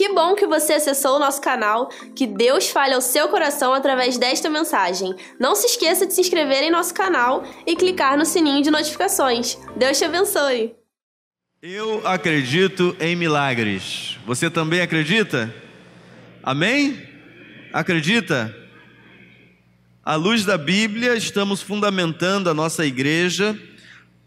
Que bom que você acessou o nosso canal, que Deus fale ao seu coração através desta mensagem. Não se esqueça de se inscrever em nosso canal e clicar no sininho de notificações. Deus te abençoe. Eu acredito em milagres. Você também acredita? Amém? Acredita? À luz da Bíblia, estamos fundamentando a nossa igreja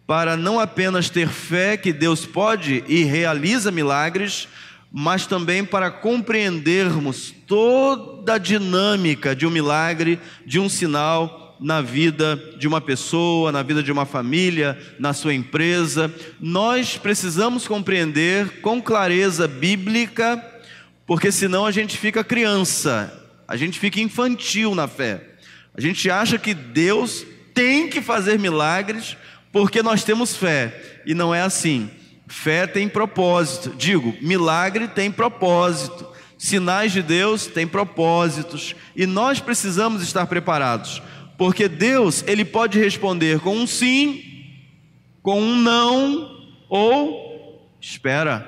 para não apenas ter fé que Deus pode e realiza milagres, mas também para compreendermos toda a dinâmica de um milagre, de um sinal na vida de uma pessoa, na vida de uma família, na sua empresa. Nós precisamos compreender com clareza bíblica, porque senão a gente fica criança, a gente fica infantil na fé. A gente acha que Deus tem que fazer milagres porque nós temos fé, e não é assim. Fé tem propósito, milagre tem propósito, sinais de Deus têm propósitos, e nós precisamos estar preparados, porque Deus, Ele pode responder com um sim, com um não, ou espera,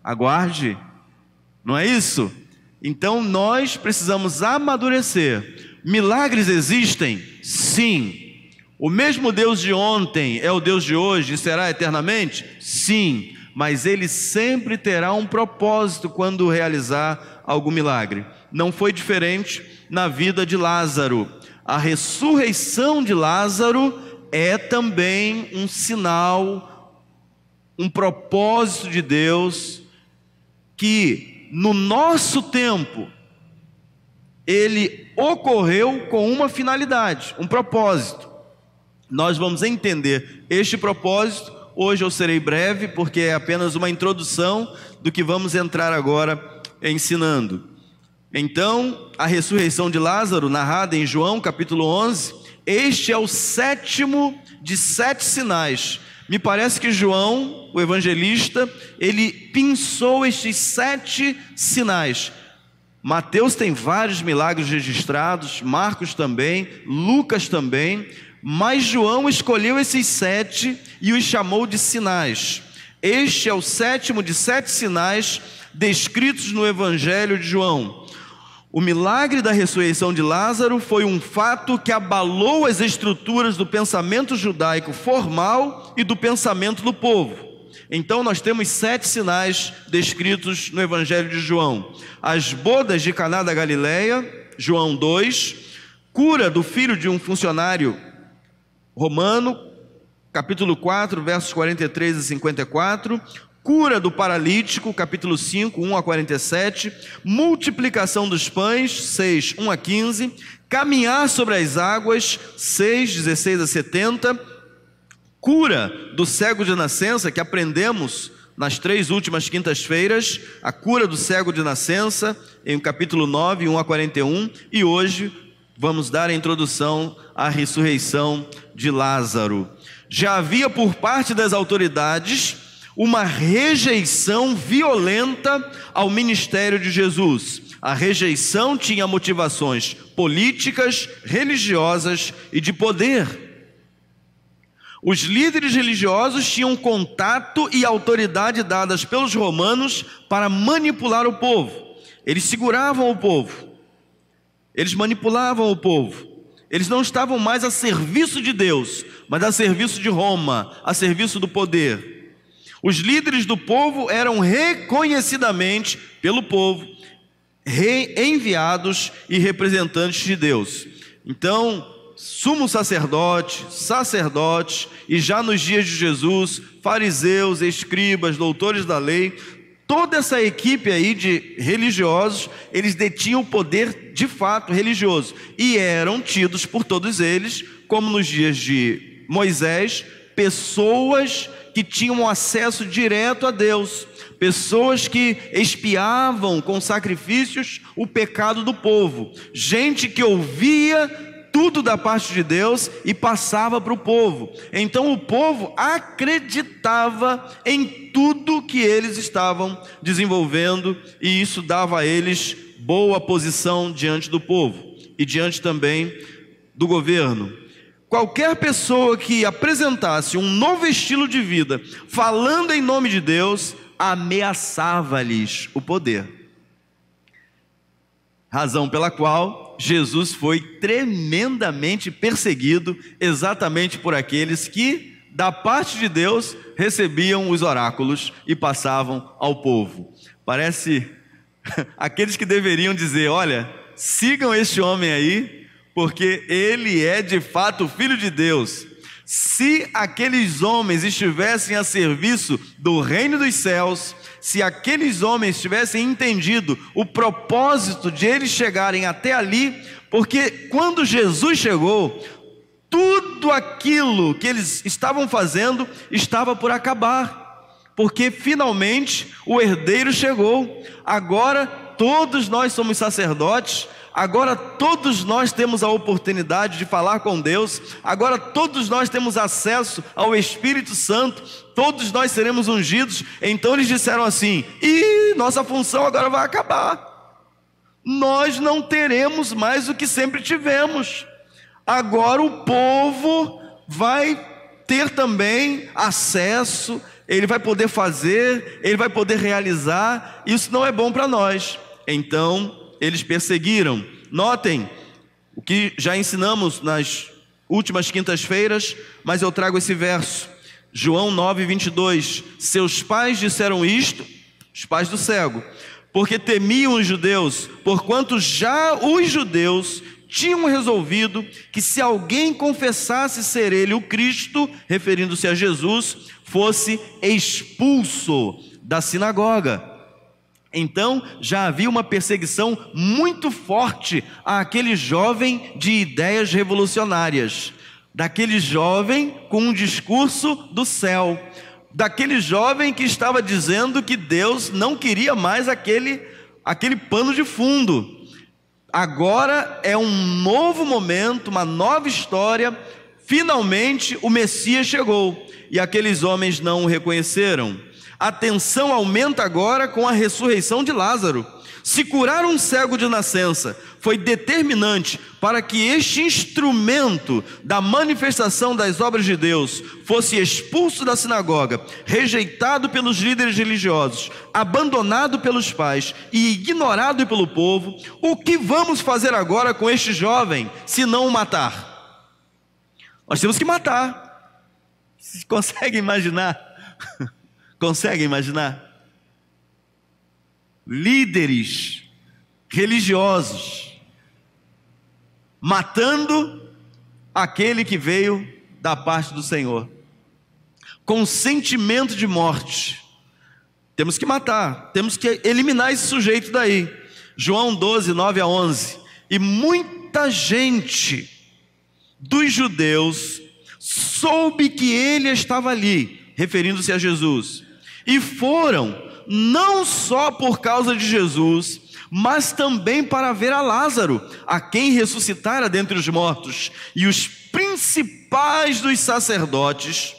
aguarde, não é isso? Então nós precisamos amadurecer. Milagres existem? Sim. O mesmo Deus de ontem é o Deus de hoje e será eternamente? Sim, mas Ele sempre terá um propósito quando realizar algum milagre. Não foi diferente na vida de Lázaro. A ressurreição de Lázaro é também um sinal, um propósito de Deus, que no nosso tempo ele ocorreu com uma finalidade, um propósito. Nós vamos entender este propósito. Hoje eu serei breve, porque é apenas uma introdução do que vamos entrar agora ensinando. Então, a ressurreição de Lázaro, narrada em João capítulo 11, este é o sétimo de 7 sinais. Me parece que João, o evangelista, ele pinçou estes 7 sinais. Mateus tem vários milagres registrados, Marcos também, Lucas também, mas João escolheu esses 7 e os chamou de sinais. Este é o sétimo de 7 sinais descritos no Evangelho de João. O milagre da ressurreição de Lázaro foi um fato que abalou as estruturas do pensamento judaico formal e do pensamento do povo. Então nós temos 7 sinais descritos no Evangelho de João. As bodas de Caná da Galileia, João 2, cura do filho de um funcionário romano, capítulo 4, versos 43 e 54, cura do paralítico, capítulo 5, 1 a 47, multiplicação dos pães, 6, 1 a 15, caminhar sobre as águas, 6, 16 a 70, cura do cego de nascença, que aprendemos nas 3 últimas quintas-feiras, a cura do cego de nascença, em capítulo 9, 1 a 41, e hoje vamos dar a introdução à ressurreição de Lázaro. Já havia por parte das autoridades uma rejeição violenta ao ministério de Jesus. A rejeição tinha motivações políticas, religiosas e de poder. Os líderes religiosos tinham contato e autoridade dadas pelos romanos para manipular o povo. Eles seguravam o povo. Eles manipulavam o povo. Eles não estavam mais a serviço de Deus, mas a serviço de Roma, a serviço do poder. Os líderes do povo eram reconhecidamente pelo povo enviados e representantes de Deus. Então, sumo sacerdote, sacerdotes, e já nos dias de Jesus, fariseus, escribas, doutores da lei, toda essa equipe aí de religiosos, eles detinham o poder de fato religioso e eram tidos por todos eles, como nos dias de Moisés, pessoas que tinham acesso direto a Deus, pessoas que expiavam com sacrifícios o pecado do povo, gente que ouvia tudo da parte de Deus e passava para o povo. Então o povo acreditava em tudo que eles estavam desenvolvendo, e isso dava a eles boa posição diante do povo e diante também do governo. Qualquer pessoa que apresentasse um novo estilo de vida, falando em nome de Deus, ameaçava-lhes o poder. razão pela qual Jesus foi tremendamente perseguido exatamente por aqueles que, da parte de Deus, recebiam os oráculos e passavam ao povo. Parece aqueles que deveriam dizer: olha, sigam este homem aí, porque ele é de fato o Filho de Deus. Se aqueles homens estivessem a serviço do reino dos céus, se aqueles homens tivessem entendido o propósito de eles chegarem até ali, porque quando Jesus chegou, tudo aquilo que eles estavam fazendo estava por acabar, porque finalmente o herdeiro chegou. Agora todos nós somos sacerdotes, agora todos nós temos a oportunidade de falar com Deus, agora todos nós temos acesso ao Espírito Santo, todos nós seremos ungidos. Então eles disseram assim: nossa função agora vai acabar, nós não teremos mais o que sempre tivemos, agora o povo vai ter também acesso, ele vai poder fazer, ele vai poder realizar, isso não é bom para nós. Então eles perseguiram. Notem o que já ensinamos nas últimas quintas-feiras, mas eu trago esse verso, João 9:22. Seus pais disseram isto, os pais do cego, porque temiam os judeus, porquanto já os judeus tinham resolvido que se alguém confessasse ser ele o Cristo, referindo-se a Jesus, fosse expulso da sinagoga. Então já havia uma perseguição muito forte àquele jovem de ideias revolucionárias, daquele jovem com um discurso do céu, daquele jovem que estava dizendo que Deus não queria mais aquele pano de fundo. Agora é um novo momento, uma nova história. Finalmente o Messias chegou e aqueles homens não o reconheceram. A tensão aumenta agora com a ressurreição de Lázaro. Se curar um cego de nascença foi determinante para que este instrumento da manifestação das obras de Deus fosse expulso da sinagoga, rejeitado pelos líderes religiosos, abandonado pelos pais e ignorado pelo povo, o que vamos fazer agora com este jovem, se não o matar? Nós temos que matar. Vocês conseguem imaginar? Conseguem imaginar? Líderes religiosos matando aquele que veio da parte do Senhor, com sentimento de morte. Temos que matar, temos que eliminar esse sujeito daí. João 12:9-11. E muita gente dos judeus soube que ele estava ali, referindo-se a Jesus, e foram não só por causa de Jesus, mas também para ver a Lázaro, a quem ressuscitara dentre os mortos. E os principais dos sacerdotes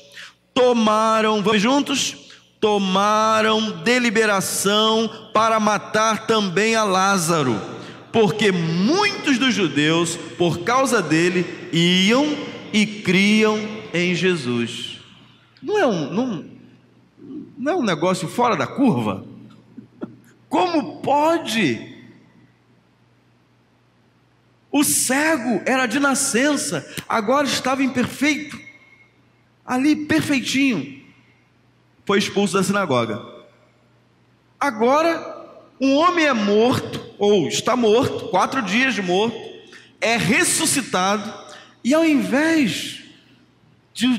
tomaram, vamos juntos? Tomaram deliberação para matar também a Lázaro, porque muitos dos judeus, por causa dele, iam e criam em Jesus. Não é um negócio fora da curva? Como pode? O cego era de nascença, agora estava imperfeito, ali perfeitinho, foi expulso da sinagoga. Agora um homem é morto, ou está morto, 4 dias de morto, é ressuscitado, e ao invés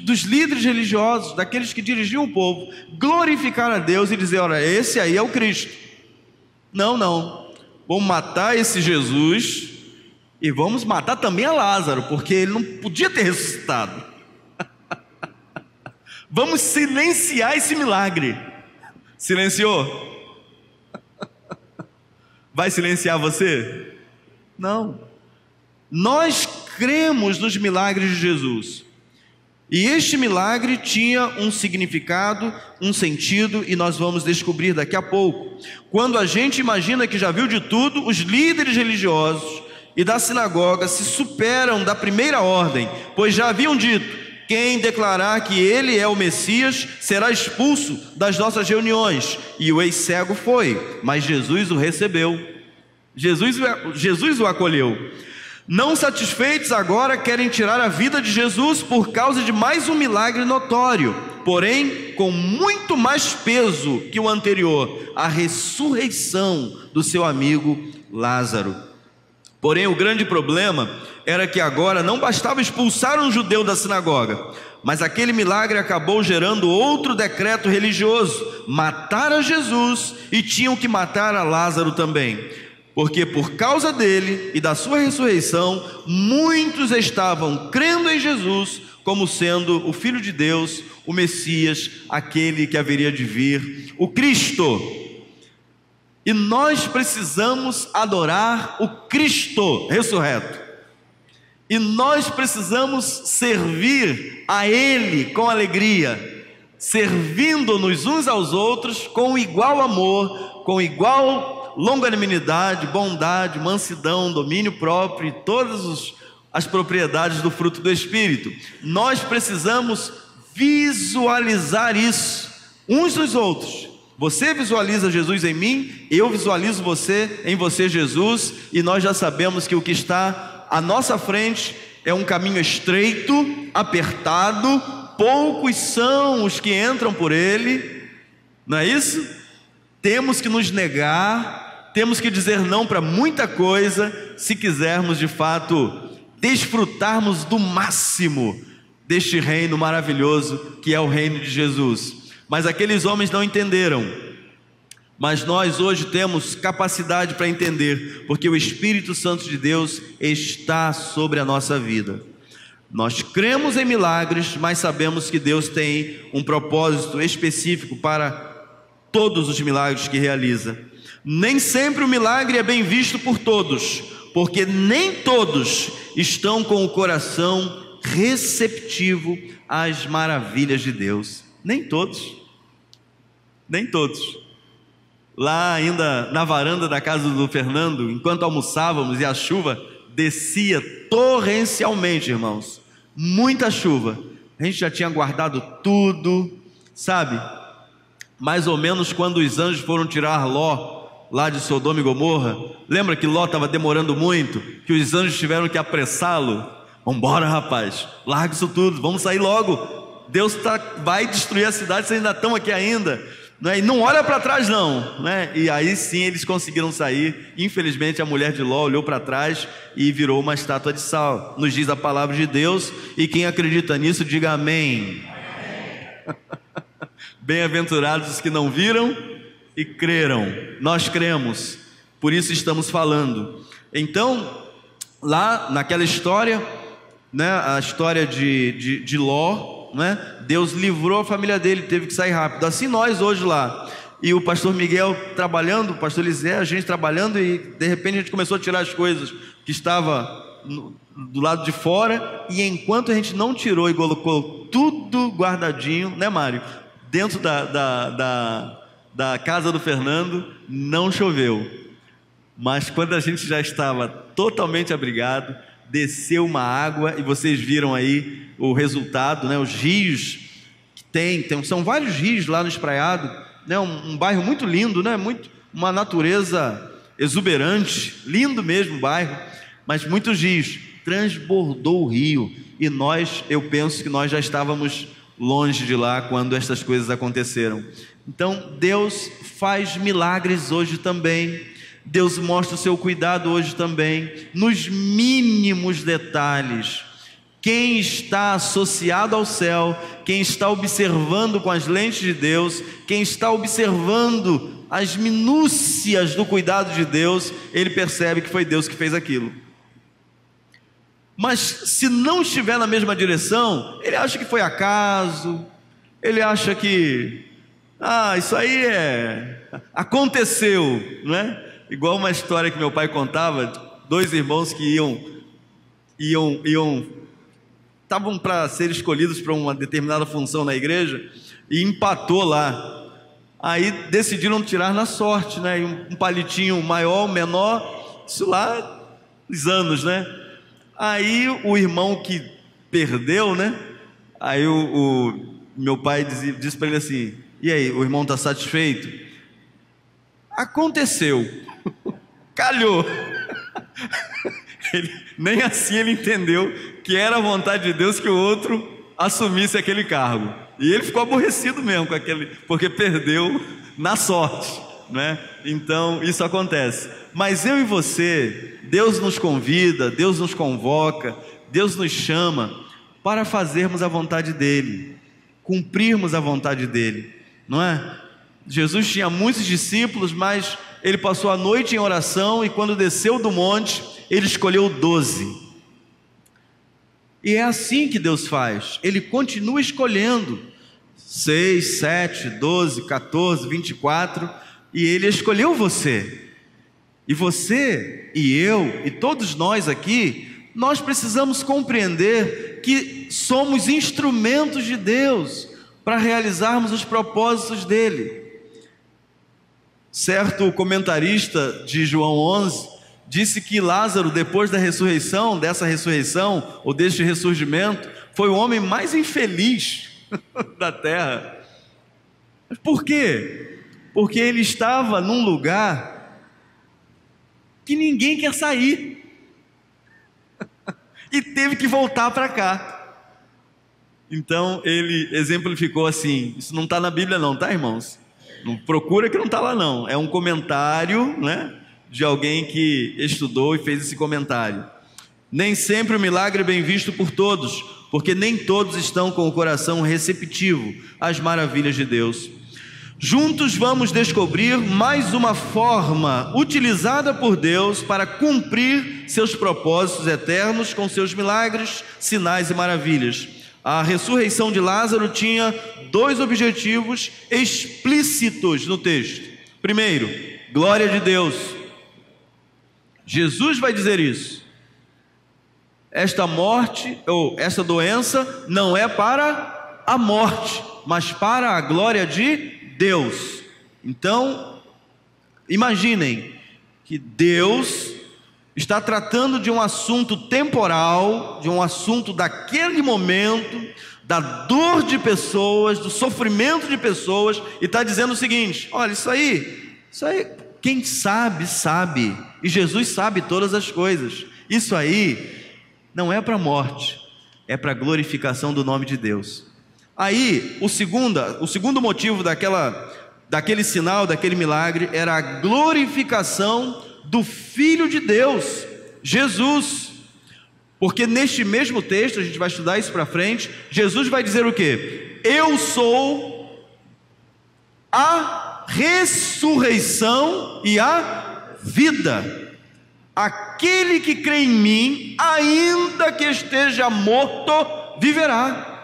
dos líderes religiosos, daqueles que dirigiam o povo, glorificar a Deus e dizer: olha, esse aí é o Cristo. Não, vamos matar esse Jesus e vamos matar também a Lázaro, porque ele não podia ter ressuscitado. Vamos silenciar esse milagre. Silenciou? Vai silenciar você? Não. Nós cremos nos milagres de Jesus. E este milagre tinha um significado, um sentido, e nós vamos descobrir daqui a pouco. Quando a gente imagina que já viu de tudo, os líderes religiosos e da sinagoga se superam da primeira ordem, pois já haviam dito: quem declarar que ele é o Messias será expulso das nossas reuniões. E o ex-cego foi, mas Jesus o recebeu. Jesus o acolheu. Não satisfeitos agora, querem tirar a vida de Jesus por causa de mais um milagre notório, porém com muito mais peso que o anterior, a ressurreição do seu amigo Lázaro. Porém, o grande problema era que agora não bastava expulsar um judeu da sinagoga, mas aquele milagre acabou gerando outro decreto religioso: matar a Jesus, e tinham que matar a Lázaro também, porque por causa dele e da sua ressurreição, muitos estavam crendo em Jesus como sendo o Filho de Deus, o Messias, aquele que haveria de vir, o Cristo. E nós precisamos adorar o Cristo ressurreto. E nós precisamos servir a Ele com alegria, servindo-nos uns aos outros com igual amor, com igual longanimidade, bondade, mansidão, domínio próprio e todas as propriedades do fruto do Espírito. Nós precisamos visualizar isso uns nos outros. Você visualiza Jesus em mim, eu visualizo você em você, Jesus, e nós já sabemos que o que está à nossa frente é um caminho estreito, apertado, poucos são os que entram por ele, não é isso? Temos que nos negar, temos que dizer não para muita coisa, se quisermos de fato desfrutarmos do máximo deste reino maravilhoso que é o reino de Jesus. Mas aqueles homens não entenderam, mas nós hoje temos capacidade para entender, porque o Espírito Santo de Deus está sobre a nossa vida. Nós cremos em milagres, mas sabemos que Deus tem um propósito específico para todos os milagres que realiza. Nem sempre o milagre é bem visto por todos, porque nem todos estão com o coração receptivo às maravilhas de Deus. Nem todos. Lá ainda na varanda da casa do Fernando, enquanto almoçávamos e a chuva descia torrencialmente, irmãos, muita chuva, a gente já tinha guardado tudo, sabe? Mais ou menos quando os anjos foram tirar Ló lá de Sodoma e Gomorra, lembra que Ló estava demorando muito, que os anjos tiveram que apressá-lo? Vambora, rapaz, larga isso tudo, vamos sair logo, Deus vai destruir a cidade, vocês ainda estão aqui ainda, né? E não olha para trás não, né? E aí sim eles conseguiram sair. Infelizmente a mulher de Ló olhou para trás e virou uma estátua de sal, nos diz a palavra de Deus, e quem acredita nisso diga amém. Bem-aventurados os que não viram e creram. Nós cremos, por isso estamos falando. Então, lá naquela história, né, a história de Ló, né, Deus livrou a família dele, teve que sair rápido. Assim nós hoje lá, e o pastor Miguel trabalhando, o pastor Lisé, a gente trabalhando, e de repente a gente começou a tirar as coisas que estava do lado de fora, e enquanto a gente não tirou e colocou tudo guardadinho, né, Mário, dentro da casa do Fernando, não choveu. Mas quando a gente já estava totalmente abrigado, desceu uma água, e vocês viram aí o resultado, né? Os rios que são vários rios lá no Espraiado, né? Um bairro muito lindo, né? Uma natureza exuberante, lindo mesmo o bairro, mas muitos rios, transbordou o rio, e eu penso que nós já estávamos longe de lá quando estas coisas aconteceram. Então Deus faz milagres hoje também. Deus mostra o seu cuidado hoje também, nos mínimos detalhes. Quem está associado ao céu, quem está observando com as lentes de Deus, quem está observando as minúcias do cuidado de Deus, ele percebe que foi Deus que fez aquilo. Mas se não estiver na mesma direção, ele acha que foi acaso, ele acha que isso aí aconteceu, não é? Igual uma história que meu pai contava, dois irmãos que estavam para ser escolhidos para uma determinada função na igreja, e empatou lá. Aí decidiram tirar na sorte, né? Um palitinho maior, menor, isso lá uns anos, né? Aí o irmão que perdeu, né? Aí o meu pai disse para ele assim: e aí, o irmão está satisfeito? Aconteceu. calhou. Nem assim ele entendeu que era a vontade de Deus que o outro assumisse aquele cargo. E ele ficou aborrecido mesmo com aquele, porque perdeu na sorte, né? Então isso acontece. Mas eu e você, Deus nos convida, Deus nos convoca, Deus nos chama para fazermos a vontade dele, cumprirmos a vontade dele, não é? Jesus tinha muitos discípulos, mas ele passou a noite em oração e quando desceu do monte, ele escolheu 12. E é assim que Deus faz, ele continua escolhendo 6, 7, 12, 14, 24, e ele escolheu você. E você, e eu, e todos nós aqui, nós precisamos compreender que somos instrumentos de Deus para realizarmos os propósitos dele. Certo comentarista de João 11 disse que Lázaro, depois da ressurreição, dessa ressurreição ou deste ressurgimento, foi o homem mais infeliz da terra. Mas por quê? Porque ele estava num lugar que ninguém quer sair e teve que voltar para cá. Então ele exemplificou assim, isso não está na Bíblia não, tá, irmãos? Não procura que não está lá não, é um comentário, né, de alguém que estudou e fez esse comentário. Nem sempre o milagre é bem visto por todos, porque nem todos estão com o coração receptivo às maravilhas de Deus. Juntos vamos descobrir mais uma forma utilizada por Deus para cumprir seus propósitos eternos com seus milagres, sinais e maravilhas. A ressurreição de Lázaro tinha 2 objetivos explícitos no texto. Primeiro, glória de Deus. Jesus vai dizer isso. Esta morte ou essa doença não é para a morte, mas para a glória de Deus. Então, imaginem que Deus está tratando de um assunto temporal, de um assunto daquele momento, da dor de pessoas, do sofrimento de pessoas, e está dizendo o seguinte: olha, isso aí, quem sabe, sabe, e Jesus sabe todas as coisas. Isso aí não é para a morte, é para a glorificação do nome de Deus. Aí, o segundo motivo daquele sinal, daquele milagre, era a glorificação do Filho de Deus, Jesus. Porque neste mesmo texto, a gente vai estudar isso para frente, Jesus vai dizer o quê? Eu sou a ressurreição e a vida. Aquele que crê em mim, ainda que esteja morto, viverá.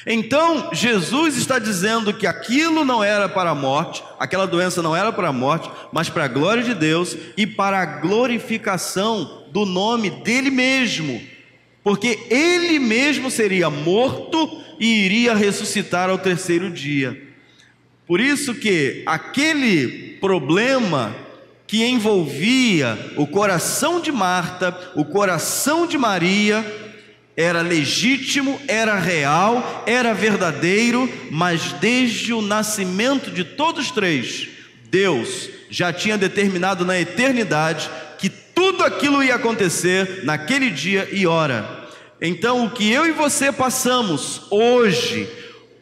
Então Jesus está dizendo que aquilo não era para a morte, aquela doença não era para a morte, mas para a glória de Deus e para a glorificação do nome dele mesmo, porque ele mesmo seria morto e iria ressuscitar ao 3º dia. Por isso que aquele problema que envolvia o coração de Marta, o coração de Maria, era legítimo, era real, era verdadeiro, mas desde o nascimento de todos 3, Deus já tinha determinado na eternidade que tudo aquilo ia acontecer naquele dia e hora. Então o que eu e você passamos hoje,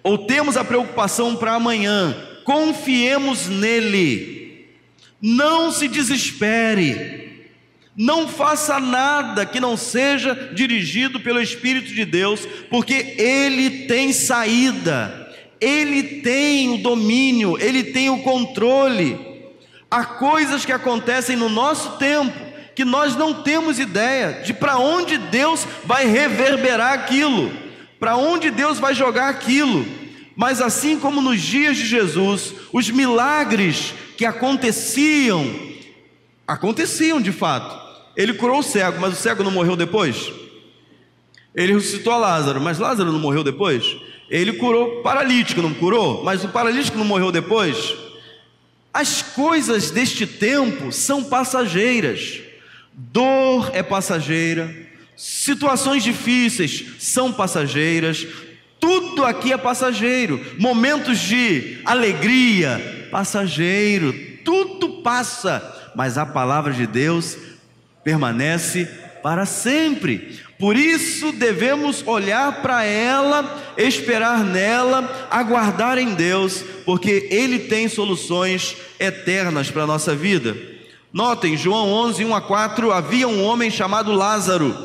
ou temos a preocupação para amanhã, confiemos nele. Não se desespere. Não faça nada que não seja dirigido pelo Espírito de Deus, porque Ele tem saída, Ele tem o domínio, Ele tem o controle. Há coisas que acontecem no nosso tempo, que nós não temos ideia de para onde Deus vai reverberar aquilo, para onde Deus vai jogar aquilo. Mas assim como nos dias de Jesus, os milagres que aconteciam de fato. Ele curou o cego, mas o cego não morreu depois? Ele ressuscitou a Lázaro, mas Lázaro não morreu depois? Ele curou o paralítico, não curou? Mas o paralítico não morreu depois? As coisas deste tempo são passageiras. Dor é passageira, situações difíceis são passageiras, tudo aqui é passageiro. Momentos de alegria, passageiro, tudo passa. mas a palavra de Deus permanece para sempre. Por isso devemos olhar para ela, esperar nela, aguardar em Deus, porque Ele tem soluções eternas para a nossa vida. Notem, João 11, 1-4, havia um homem chamado Lázaro.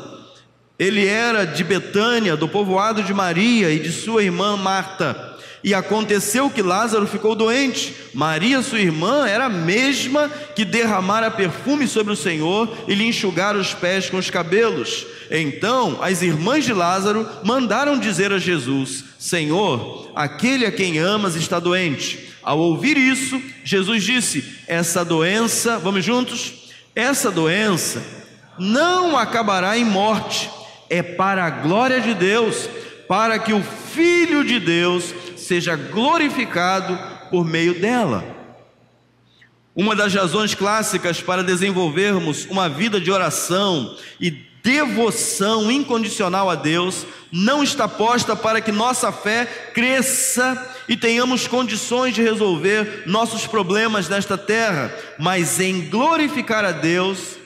Ele era de Betânia, do povoado de Maria e de sua irmã Marta. E aconteceu que Lázaro ficou doente. Maria, sua irmã, era a mesma que derramara perfume sobre o Senhor e lhe enxugara os pés com os cabelos. Então as irmãs de Lázaro mandaram dizer a Jesus: Senhor, aquele a quem amas está doente. Ao ouvir isso, Jesus disse: essa doença, vamos juntos? Essa doença não acabará em morte, é para a glória de Deus, para que o Filho de Deus seja glorificado por meio dela. Uma das razões clássicas para desenvolvermos uma vida de oração e devoção incondicional a Deus não está posta para que nossa fé cresça e tenhamos condições de resolver nossos problemas nesta terra, mas em glorificar a Deus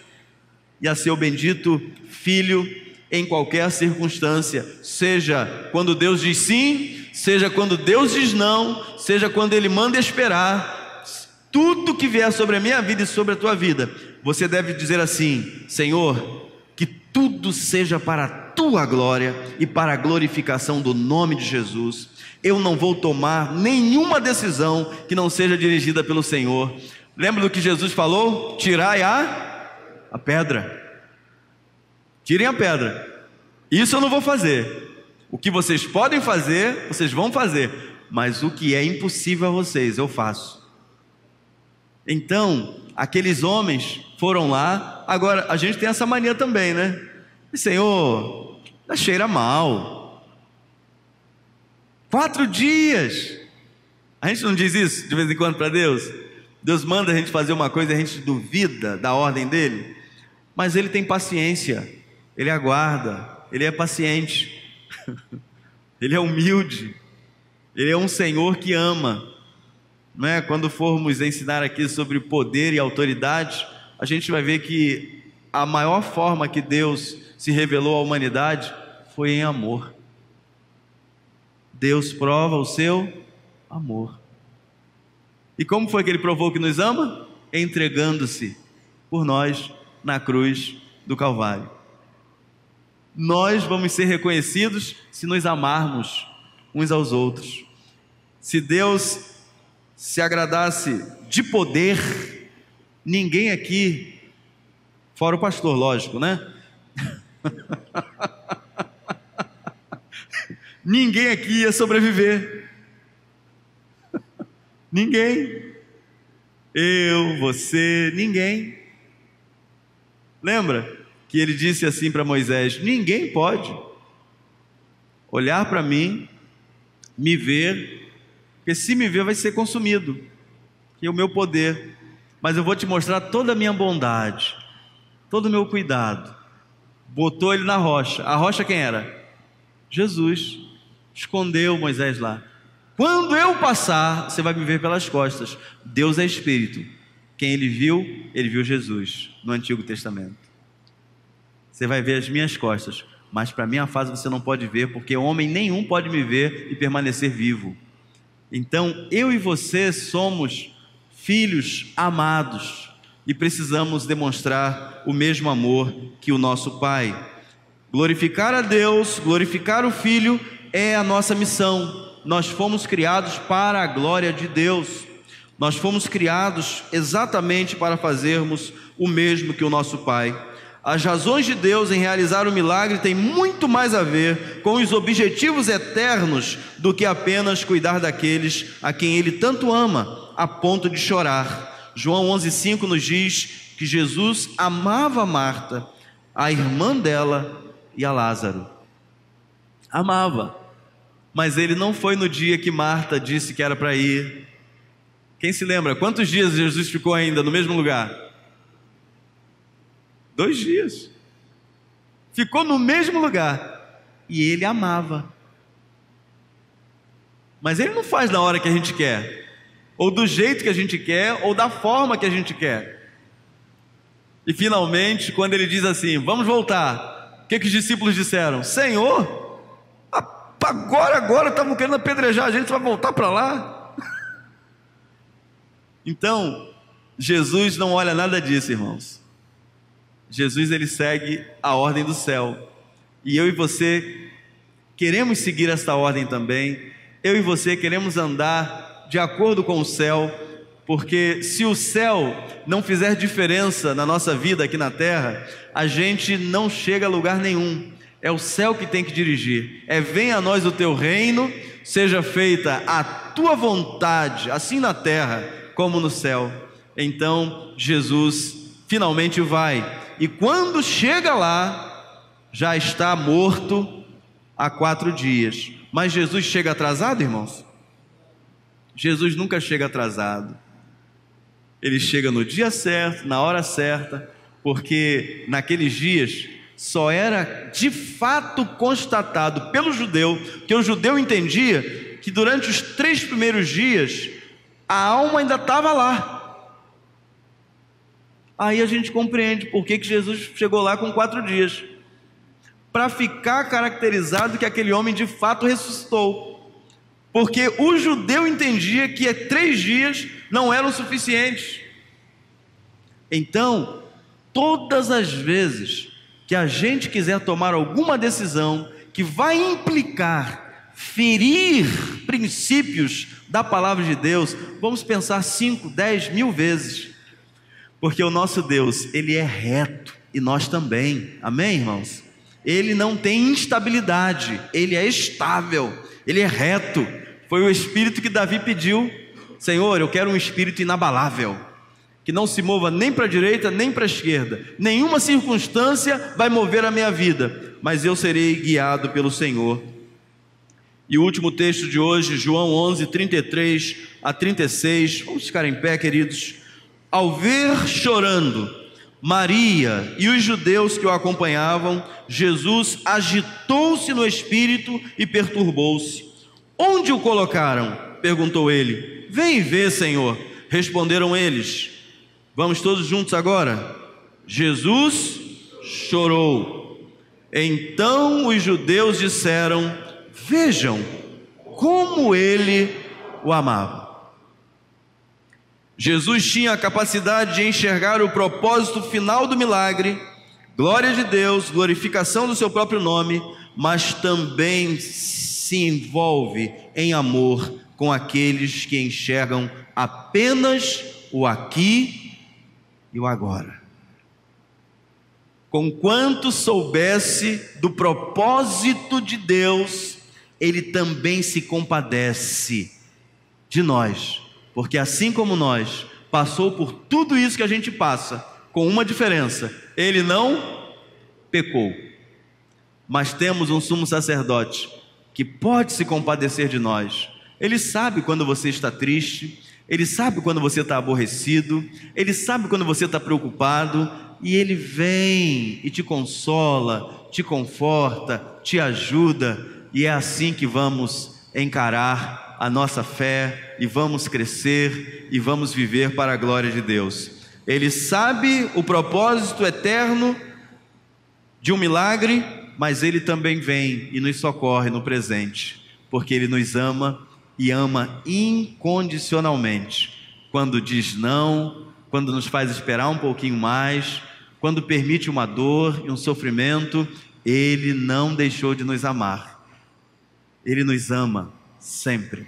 e a seu bendito Filho em qualquer circunstância, seja quando Deus diz sim, seja quando Deus diz não, seja quando Ele manda esperar. Tudo que vier sobre a minha vida e sobre a tua vida, você deve dizer assim: Senhor, que tudo seja para a tua glória e para a glorificação do nome de Jesus. Eu não vou tomar nenhuma decisão que não seja dirigida pelo Senhor. Lembra do que Jesus falou? Tirai a pedra. Tirem a pedra. Isso eu não vou fazer. O que vocês podem fazer, vocês vão fazer, mas o que é impossível a vocês, eu faço. Então, aqueles homens foram lá. Agora, a gente tem essa mania também, né? Senhor, cheira mal. 4 dias. A gente não diz isso de vez em quando para Deus? Deus manda a gente fazer uma coisa e a gente duvida da ordem dele, mas Ele tem paciência, Ele aguarda, Ele é paciente. Ele é humilde, Ele é um Senhor que ama, não é? Quando formos ensinar aqui sobre poder e autoridade, a gente vai ver que a maior forma que Deus se revelou à humanidade foi em amor. Deus prova o seu amor. E como foi que Ele provou que nos ama? Entregando-se por nós na cruz do Calvário. Nós vamos ser reconhecidos se nos amarmos uns aos outros. Se Deus se agradasse de poder, ninguém aqui, fora o pastor, lógico, né? Ninguém aqui ia sobreviver. Ninguém. Eu, você, ninguém. Lembra que Ele disse assim para Moisés: ninguém pode olhar para mim, me ver, porque se me ver vai ser consumido, que é o meu poder, mas eu vou te mostrar toda a minha bondade, todo o meu cuidado. Botou ele na rocha. A rocha quem era? Jesus. Escondeu Moisés lá. Quando eu passar, você vai me ver pelas costas. Deus é Espírito. Quem Ele viu Jesus no Antigo Testamento. Você vai ver as minhas costas, mas para a minha face você não pode ver, porque homem nenhum pode me ver e permanecer vivo. Então eu e você somos filhos amados e precisamos demonstrar o mesmo amor que o nosso Pai. Glorificar a Deus, glorificar o Filho é a nossa missão. Nós fomos criados para a glória de Deus. Nós fomos criados exatamente para fazermos o mesmo que o nosso Pai. As razões de Deus em realizar o milagre têm muito mais a ver com os objetivos eternos do que apenas cuidar daqueles a quem Ele tanto ama, a ponto de chorar. João 11,5 nos diz que Jesus amava Marta, a irmã dela, e a Lázaro. Amava, mas Ele não foi no dia que Marta disse que era para ir. Quem se lembra? Quantos dias Jesus ficou ainda no mesmo lugar? 2 dias. Ficou no mesmo lugar. E Ele amava. Mas Ele não faz na hora que a gente quer, ou do jeito que a gente quer, ou da forma que a gente quer. E finalmente, quando ele diz assim: vamos voltar, o que os discípulos disseram? Senhor, agora estavam querendo apedrejar a gente, você vai voltar para lá? Então, Jesus não olha nada disso, irmãos. Jesus, ele segue a ordem do céu. E eu e você queremos seguir esta ordem também. Eu e você queremos andar de acordo com o céu, porque se o céu não fizer diferença na nossa vida aqui na terra, a gente não chega a lugar nenhum. É o céu que tem que dirigir. Venha a nós o teu reino, seja feita a tua vontade, assim na terra como no céu. Então Jesus finalmente vai, e quando chega lá, já está morto há 4 dias. Mas Jesus chega atrasado, irmãos? Jesus nunca chega atrasado. Ele chega no dia certo, na hora certa, porque naqueles dias só era de fato constatado pelo judeu, que o judeu entendia que durante os 3 primeiros dias a alma ainda estava lá. Aí a gente compreende por que Jesus chegou lá com 4 dias, para ficar caracterizado que aquele homem de fato ressuscitou, porque o judeu entendia que 3 dias não eram suficientes. Então, todas as vezes que a gente quiser tomar alguma decisão que vai implicar ferir princípios da palavra de Deus, vamos pensar 5, 10, 1000 vezes, porque o nosso Deus, ele é reto, e nós também, amém, irmãos? Ele não tem instabilidade, ele é estável, ele é reto. Foi o espírito que Davi pediu: Senhor, eu quero um espírito inabalável, que não se mova nem para a direita nem para a esquerda, nenhuma circunstância vai mover a minha vida, mas eu serei guiado pelo Senhor. E o último texto de hoje, João 11, 33 a 36, vamos ficar em pé, queridos. Ao ver chorando Maria e os judeus que o acompanhavam, Jesus agitou-se no espírito e perturbou-se. Onde o colocaram? Perguntou ele. Vem ver, Senhor. Responderam eles. Vamos todos juntos agora. Jesus chorou. Então os judeus disseram: vejam como ele o amava. Jesus tinha a capacidade de enxergar o propósito final do milagre, glória de Deus, glorificação do seu próprio nome, mas também se envolve em amor com aqueles que enxergam apenas o aqui e o agora. Conquanto soubesse do propósito de Deus, ele também se compadece de nós, porque assim como nós, passou por tudo isso que a gente passa, com uma diferença: ele não pecou. Mas temos um sumo sacerdote que pode se compadecer de nós. Ele sabe quando você está triste, ele sabe quando você está aborrecido, ele sabe quando você está preocupado, e ele vem e te consola, te conforta, te ajuda, e é assim que vamos encarar a nossa fé, e vamos crescer, e vamos viver para a glória de Deus. Ele sabe o propósito eterno de um milagre, mas ele também vem e nos socorre no presente, porque ele nos ama e ama incondicionalmente. Quando diz não, quando nos faz esperar um pouquinho mais, quando permite uma dor e um sofrimento, ele não deixou de nos amar. Ele nos ama sempre.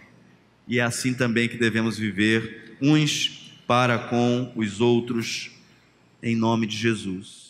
E é assim também que devemos viver uns para com os outros, em nome de Jesus.